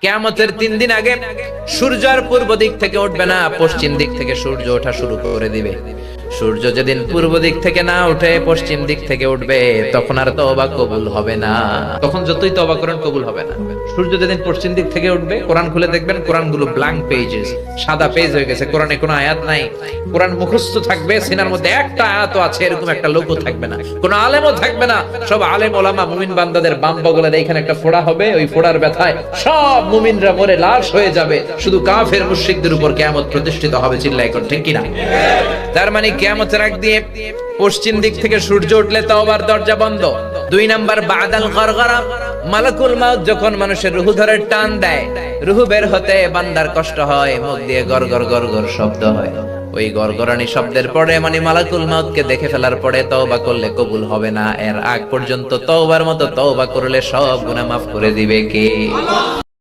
কিয়ামতের 3 দিন আগে সূর্য আর পূর্ব দিক থেকে উঠবে না, পশ্চিম দিক থেকে সূর্য ওঠা শুরু করে দিবে। সূর্য যেদিন পূর্ব দিক থেকে না উঠে পশ্চিম দিক থেকে উঠবে, তখন আর তওবা কবুল হবে না। তখন যতই তওবা করেন কবুল হবে না। সূর্য যেদিন পশ্চিম দিক থেকে উঠবে, কোরআন খুলে দেখবেন কোরআনগুলো ব্ল্যাঙ্ক পেজেস, সাদা পেজ হয়ে গেছে। কোরআনে কোনো আয়াত নাই। কোরআন মুখস্থ থাকবে, সিনার মধ্যে একটা আয়াতও আছে এরকম একটা লোকও থাকবে না, কোনো আলেমও থাকবে না। সব আলেম ওলামা মুমিন বান্দাদের বাম বগলের এইখানে একটা ফোড়া হবে, ওই ফোড়ার ব্যথায় সব মুমিনরা মরে লাশ হয়ে যাবে। শুধু কাফের মুশরিকদের উপর কিয়ামত প্রতিষ্ঠিত হবে। চিল্লায় কোন ঠিক কিনা? তার মানে কিয়ামতের আগ দিয়ে পশ্চিম দিক থেকে সূর্য উঠলে তওবার দরজা বন্ধ। 2 নাম্বার বাদাল গরগরা, মালাকুল মাউত যখন মানুষের রূহ ধরে টান দেয়, রূহ বের হতে বান্দার কষ্ট হয়, মুখ দিয়ে গরগর গরগর শব্দ হয়। ওই গরগরানি শব্দের পরে মানে মালাকুল মাউতকে দেখে ফেলার পরে তওবা করলে কবুল হবে না। এর আগ পর্যন্ত তওবার মতো তওবা করলে সব গুনাহ মাফ করে দিবে কে?